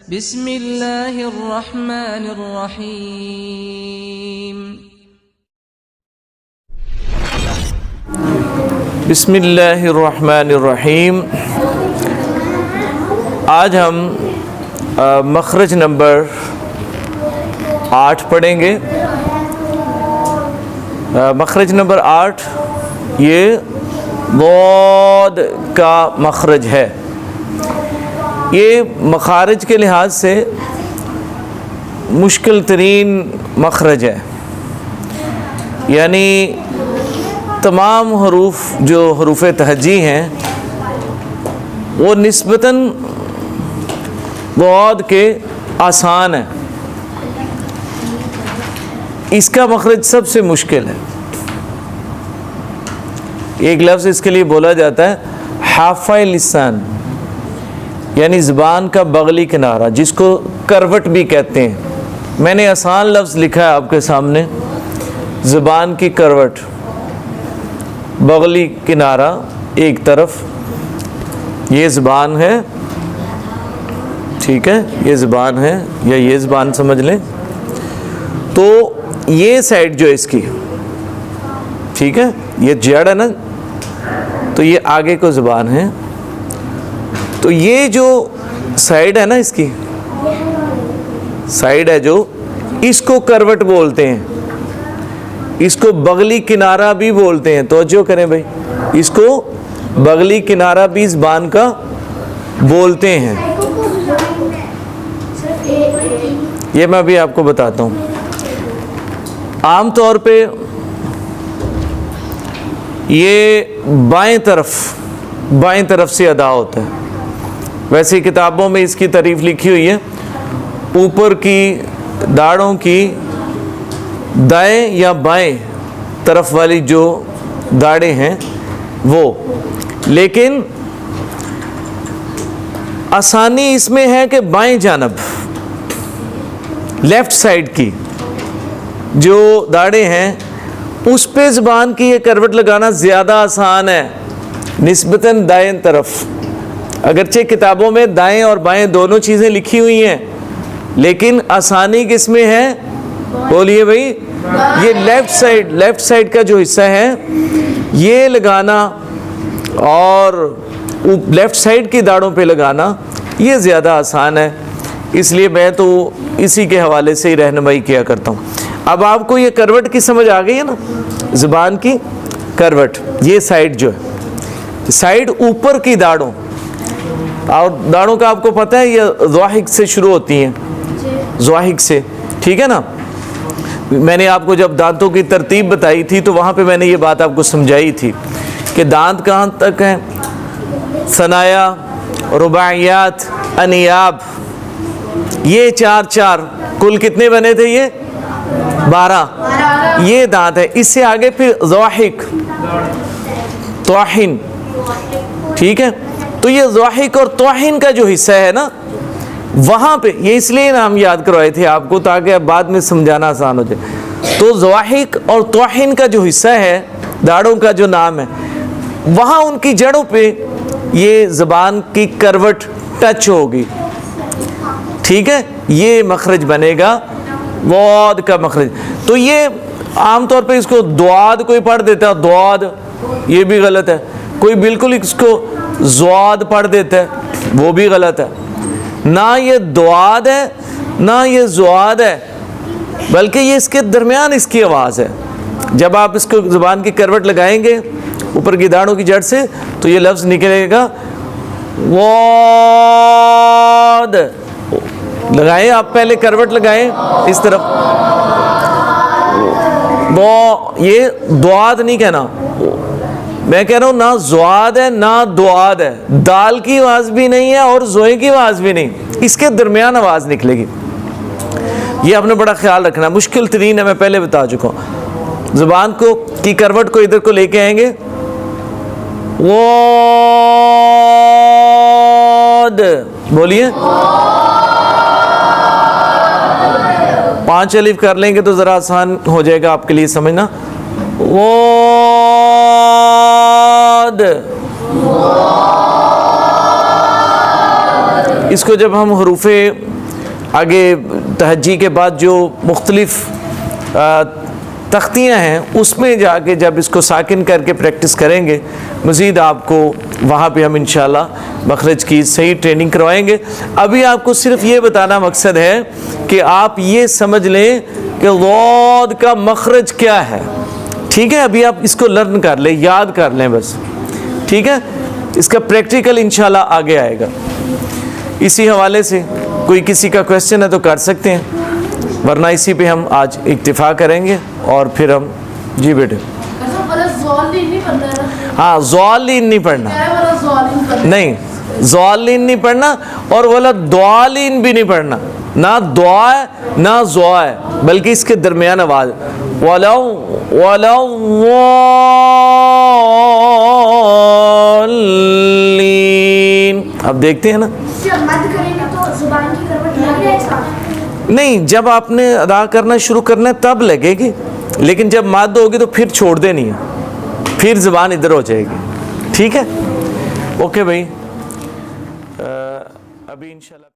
बिस्मिल्लाहिर्रहमानिर्रहीम। बिस्मिल्लाहिर्रहमानिर्रहीम। आज हम मखरज नंबर 8 पढ़ेंगे। मखरज नंबर 8 ये ज़ाद का मखरज है। ये मखारज के लिहाज से मुश्किल तरीन मखरज है, यानी तमाम हरूफ जो हरूफ तहजी हैं वो निस्बतन ज़ाद के आसान है। इसका मखरज सबसे मुश्किल है। एक लफ्ज़ इसके लिए बोला जाता है हाफ़ा लिसान, यानी ज़बान का बगली किनारा, जिसको करवट भी कहते हैं। मैंने आसान लफ्ज़ लिखा है आपके सामने, ज़बान की करवट, बगली किनारा एक तरफ, ये ज़बान है, ठीक है, ये ज़बान है या ये ज़बान समझ लें। तो ये साइड जो है इसकी, ठीक है, ये जड़ है ना, तो ये आगे को ज़बान है। तो ये जो साइड है ना, इसकी साइड है जो, इसको करवट बोलते हैं, इसको बगली किनारा भी बोलते हैं। तवज्जो करें भाई, इसको बगली किनारा भी ज़बान का बोलते हैं। ये मैं भी आपको बताता हूँ। आम तौर पे ये बाएं तरफ से अदा होता है। वैसे किताबों में इसकी तारीफ लिखी हुई है, ऊपर की दाढ़ों की दाएं या बाएं तरफ वाली जो दाढ़ें हैं वो, लेकिन आसानी इसमें है कि बाएं जानब, लेफ्ट साइड की जो दाढ़ें हैं उस पे ज़बान की ये करवट लगाना ज़्यादा आसान है निस्बतन दाएं तरफ। अगरचे किताबों में दाएं और बाएं दोनों चीज़ें लिखी हुई हैं, लेकिन आसानी किसमें है? बोलिए भाई, ये लेफ़्ट साइड का जो हिस्सा है ये लगाना और लेफ़्ट साइड की दाढ़ों पे लगाना ये ज़्यादा आसान है। इसलिए मैं तो इसी के हवाले से ही रहनुमाई किया करता हूँ। अब आपको ये करवट की समझ आ गई है ना, ज़ुबान की करवट, ये साइड जो है, साइड ऊपर की दाढ़ों, और दाढ़ों का आपको पता है ये ज़वाहिक से शुरू होती हैं, ज़वाहिक से, ठीक है ना। मैंने आपको जब दांतों की तरतीब बताई थी तो वहाँ पे मैंने ये बात आपको समझाई थी कि दांत कहाँ तक हैं, सनाया, रुबाइयात, अनियाब, ये चार कुल कितने बने थे? ये 12 ये दांत है। इससे आगे फिर ज़वाहिक, तौहीन, ठीक है। तो ये ज़वाहिक और तौहीन का जो हिस्सा है ना, वहाँ पे ये इसलिए नाम याद करवाए थे आपको ताकि अब बाद में समझाना आसान हो जाए। तो ज़वाहिक और तौहीन का जो हिस्सा है, दाढ़ों का जो नाम है, वहाँ उनकी जड़ों पे ये ज़बान की करवट टच होगी, ठीक है। ये मखरज बनेगा ज़ाद का मखरज। तो ये आम तौर पे इसको द्वाद कोई पढ़ देता है, द्वाद, ये भी गलत है। कोई बिल्कुल इसको ज़्वाद पढ़ देता है, वो भी गलत है। ना ये द्वाद है ना ये ज़्वाद है, बल्कि ये इसके दरमियान इसकी आवाज़ है। जब आप इसको ज़ुबान की करवट लगाएंगे ऊपर की दाढ़ों की जड़ से, तो ये लफ्ज़ निकलेगा वाद। लगाएं आप, पहले करवट लगाएं इस तरफ, ये द्वाद नहीं कहना, मैं कह रहा हूं ना ज़्वाद है ना द्वाद है, दाल की आवाज़ भी नहीं है और ज़ोए की आवाज़ भी नहीं, इसके दरमियान आवाज़ निकलेगी। ये आपने बड़ा ख्याल रखना, मुश्किल तरीन है, मैं पहले बता चुका हूँ। ज़ुबान को की करवट को इधर को लेके आएंगे, वाद, बोलिए, 5 अलिफ कर लेंगे तो ज़रा आसान हो जाएगा आपके लिए समझना। वाद, इसको जब हम हरूफे आगे तहज्जी के बाद जो मुख्तलिफ़ तख्तियाँ हैं उसमें जाके जब इसको साकिन करके प्रैक्टिस करेंगे, मज़ीद आपको वहाँ पे हम इंशाल्लाह मखरज की सही ट्रेनिंग करवाएंगे। अभी आपको सिर्फ ये बताना मकसद है कि आप ये समझ लें कि ज़ाद का मखरज क्या है, ठीक है। अभी आप इसको लर्न कर लें, याद कर लें बस, ठीक है। इसका प्रैक्टिकल इंशाल्लाह आगे आएगा। इसी हवाले से कोई किसी का क्वेश्चन है तो कर सकते हैं, वरना इसी पे हम आज इक्तिफा करेंगे और फिर हम जी बेटे। हाँ, ज़ालिन नहीं पढ़ना, नहीं ज़ालिन नहीं पढ़ना और वाला द्वालिन भी नहीं पढ़ना, ना दुआ है ना ज़ुआ है, बल्कि इसके दरमियान आवाज़ वाला वाला अब देखते हैं ना। नहीं, जब आपने अदा करना शुरू करना है तब लगेगी, लेकिन जब मद होगी तो फिर छोड़ देनी है, फिर ज़बान इधर हो जाएगी, ठीक है। ओके भाई, अभी इंशाल्लाह।